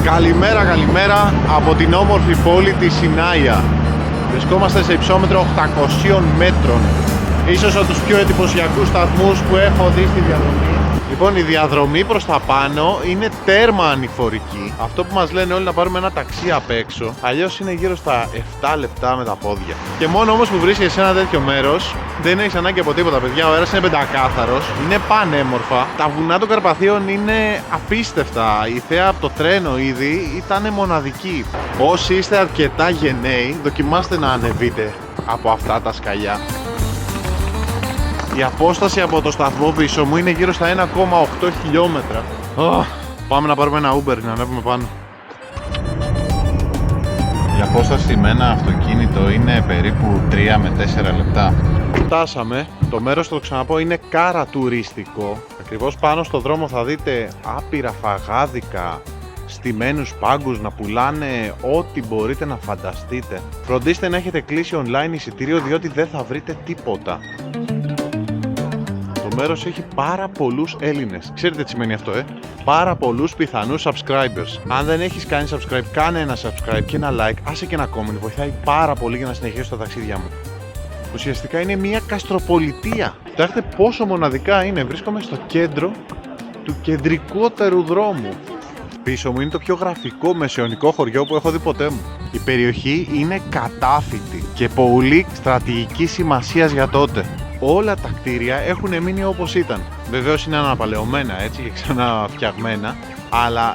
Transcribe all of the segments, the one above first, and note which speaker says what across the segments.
Speaker 1: Καλημέρα, καλημέρα από την όμορφη πόλη της Σινάια. Βρισκόμαστε σε υψόμετρο 800 μέτρων. Ίσως από τους πιο εντυπωσιακούς σταθμούς που έχω δει στη διαδρομή. Λοιπόν, η διαδρομή προς τα πάνω είναι τέρμα ανηφορική. Αυτό που μας λένε όλοι να πάρουμε ένα ταξί απ' έξω. Αλλιώς είναι γύρω στα 7 λεπτά με τα πόδια. Και μόνο όμως που βρίσκεσαι σε ένα τέτοιο μέρος, δεν έχεις ανάγκη από τίποτα, παιδιά. Ο αέρας είναι πεντακάθαρος, είναι πανέμορφα. Τα βουνά των Καρπαθίων είναι απίστευτα. Η θέα από το τρένο ήδη ήταν μοναδική. Όσοι είστε αρκετά γενναίοι, δοκιμάστε να ανεβείτε από αυτά τα σκαλιά. Η απόσταση από το σταθμό πίσω μου είναι γύρω στα 1,8 χιλιόμετρα. Πάμε να πάρουμε ένα Uber να ανέβουμε πάνω. Η απόσταση με ένα αυτοκίνητο είναι περίπου 3 με 4 λεπτά. Φτάσαμε. Το μέρος, το ξαναπώ, είναι κάρα τουριστικό. Ακριβώς πάνω στο δρόμο θα δείτε άπειρα φαγάδικα, στημένους πάγκους να πουλάνε ό,τι μπορείτε να φανταστείτε. Φροντίστε να έχετε κλείσει online εισιτήριο, διότι δεν θα βρείτε τίποτα. Το μέρος έχει πάρα πολλούς Έλληνες. Ξέρετε τι σημαίνει αυτό, Πάρα πολλούς πιθανούς subscribers. Αν δεν έχεις κάνει subscribe, κάνε ένα subscribe και ένα like, άσε και ένα comment. Βοηθάει πάρα πολύ για να συνεχίσω τα ταξίδια μου. Ουσιαστικά είναι μια καστροπολιτεία. Κοιτάξτε πόσο μοναδικά είναι. Βρίσκομαι στο κέντρο του κεντρικότερου δρόμου. Πίσω μου είναι το πιο γραφικό μεσαιωνικό χωριό που έχω δει ποτέ μου. Η περιοχή είναι κατάφυτη και πολύ στρατηγική σημασίας για τότε. Όλα τα κτίρια έχουν μείνει όπως ήταν. Βεβαίως είναι αναπαλαιωμένα έτσι και ξαναφτιαγμένα, αλλά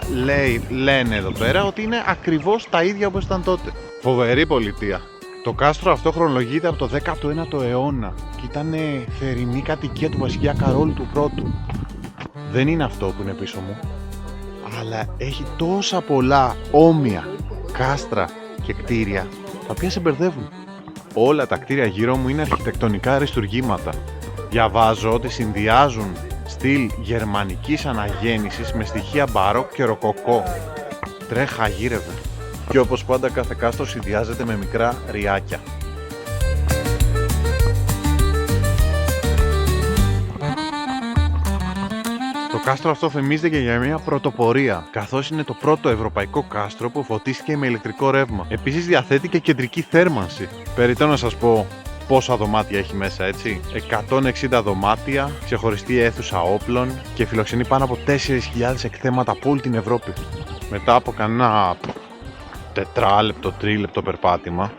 Speaker 1: λένε εδώ πέρα ότι είναι ακριβώς τα ίδια όπως ήταν τότε. Φοβερή πολιτεία. Το κάστρο αυτό χρονολογείται από το 19ο αιώνα και ήταν θερινή κατοικία του βασιλιά Καρόλου του Πρώτου. Δεν είναι αυτό που είναι πίσω μου, αλλά έχει τόσα πολλά όμοια κάστρα και κτίρια τα οποία σε μπερδεύουν. Όλα τα κτίρια γύρω μου είναι αρχιτεκτονικά αριστουργήματα. Διαβάζω ότι συνδυάζουν στυλ γερμανικής αναγέννησης με στοιχεία μπαρόκ και ροκοκό. Τρέχα γύρευε. Και όπως πάντα κάθε κάστρο συνδυάζεται με μικρά ριάκια. Το κάστρο αυτό φημίζεται και για μια πρωτοπορία, καθώς είναι το πρώτο ευρωπαϊκό κάστρο που φωτίστηκε με ηλεκτρικό ρεύμα. Επίσης διαθέτει και κεντρική θέρμανση. Περιττό να σας πω πόσα δωμάτια έχει μέσα, έτσι. 160 δωμάτια, ξεχωριστή αίθουσα όπλων και φιλοξενεί πάνω από 4.000 εκθέματα από όλη την Ευρώπη. Μετά από κανένα 4-3 περπάτημα,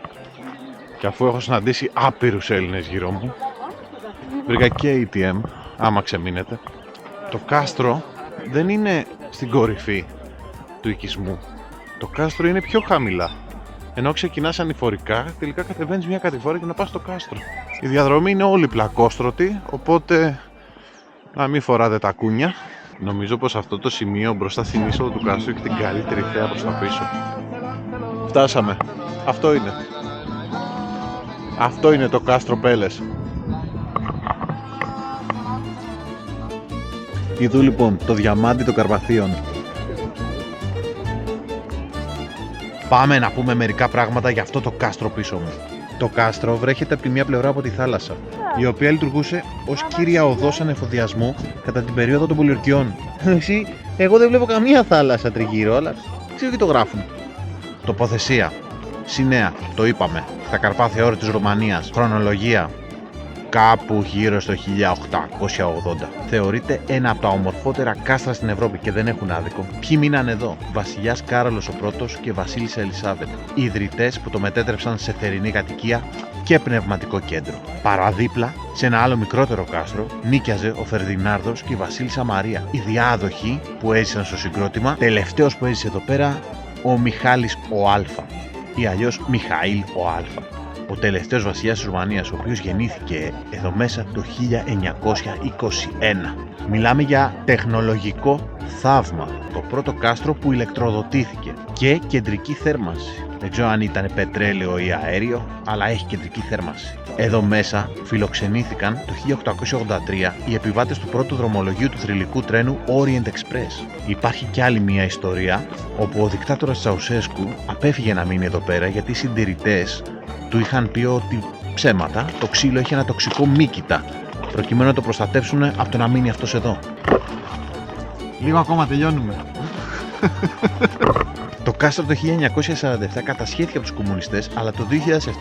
Speaker 1: και αφού έχω συναντήσει άπειρους Έλληνες γύρω μου, βρήκα και ATM, άμα ξεμείνετε. Το κάστρο δεν είναι στην κορυφή του οικισμού. Το κάστρο είναι πιο χαμηλά. Ενώ ξεκινάς ανηφορικά, τελικά κατεβαίνεις μια κατηφόρα και να πας στο κάστρο. Η διαδρομή είναι όλη πλακόστρωτη, οπότε να μην φοράτε τα κούνια. Νομίζω πως αυτό το σημείο μπροστά στην είσοδο του κάστρου έχει την καλύτερη θέα προς τα πίσω. Φτάσαμε. Αυτό είναι. Αυτό είναι το κάστρο Πέλες. Ειδού λοιπόν το διαμάντι των Καρπαθίων. Πάμε να πούμε μερικά πράγματα για αυτό το κάστρο πίσω μου. Το κάστρο βρέχεται από τη μία πλευρά από τη θάλασσα, η οποία λειτουργούσε ως κύρια οδός ανεφοδιασμού κατά την περίοδο των πολιορκιών. Εγώ δεν βλέπω καμία θάλασσα τριγύρω, αλλά ξέρω τι το γράφουν. Τοποθεσία. Σινέα, το είπαμε. Τα Καρπάθια όρη της Ρουμανίας. Χρονολογία. Κάπου γύρω στο 1880. Θεωρείται ένα από τα ομορφότερα κάστρα στην Ευρώπη και δεν έχουν άδικο. Ποιοι μείναν εδώ? Βασιλιάς Κάρολος ο Πρώτος και Βασίλισσα Ελισάβετ. Οι ιδρυτές που το μετέτρεψαν σε θερινή κατοικία και πνευματικό κέντρο. Παραδίπλα, σε ένα άλλο μικρότερο κάστρο, νίκιαζε ο Φερδινάνδος και η Βασίλισσα Μαρία. Οι διάδοχοι που έζησαν στο συγκρότημα, τελευταίος που έζησε εδώ πέρα, ο Μιχάλης ο Άλφα ή αλλιώς Μιχαήλ ο Άλφα. Ο τελευταίος βασιλιάς της Ρουμανίας, ο οποίος γεννήθηκε εδώ μέσα το 1921. Μιλάμε για τεχνολογικό θαύμα. Το πρώτο κάστρο που ηλεκτροδοτήθηκε και κεντρική θέρμανση. Δεν ξέρω αν ήταν πετρέλαιο ή αέριο, αλλά έχει κεντρική θέρμανση. Εδώ μέσα φιλοξενήθηκαν το 1883 οι επιβάτες του πρώτου δρομολογίου του θρυλικού τρένου Orient Express. Υπάρχει κι άλλη μια ιστορία, όπου ο δικτάτορας Τσαουσέσκου απέφυγε να μείνει εδώ πέρα γιατί οι συντηρητές του είχαν πει ότι ψέματα, το ξύλο έχει ένα τοξικό μύκητα, προκειμένου να το προστατεύσουν από το να μείνει αυτός εδώ. Λίγο ακόμα τελειώνουμε. Το κάστρο το 1947 κατασχέθηκε από τους κομμουνιστές, αλλά το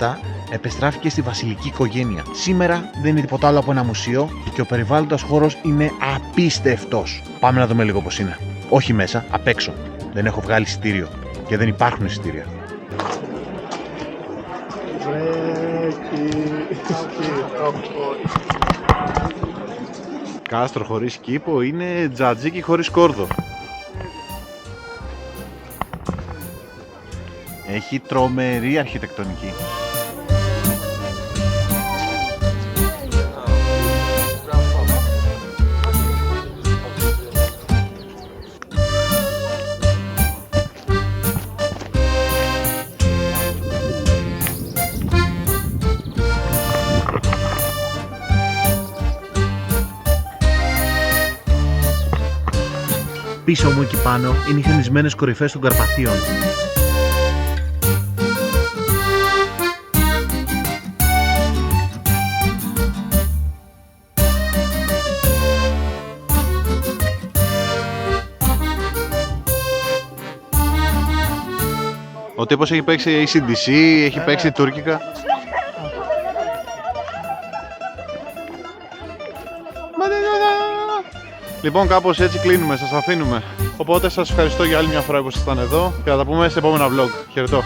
Speaker 1: 2007 επεστράφηκε στη βασιλική οικογένεια. Σήμερα δεν είναι τίποτα άλλο από ένα μουσείο και ο περιβάλλοντας χώρος είναι απίστευτος. Πάμε να δούμε λίγο πώς είναι. Όχι μέσα, απ' έξω. Δεν έχω βγάλει εισιτήριο και δεν υπάρχουν εισιτήρια. Κάστρο χωρίς κήπο είναι τζατζίκι χωρίς κόρδο. Έχει τρομερή αρχιτεκτονική. Πίσω μου εκεί πάνω είναι οι χιονισμένες κορυφές των Καρπαθίων. Ο τύπος έχει παίξει AC/DC, έχει παίξει τουρκικά. Λοιπόν, κάπως έτσι κλείνουμε, σας αφήνουμε. Οπότε σας ευχαριστώ για άλλη μια φορά που ήσασταν εδώ και θα τα πούμε σε επόμενα vlog. Χαιρετώ.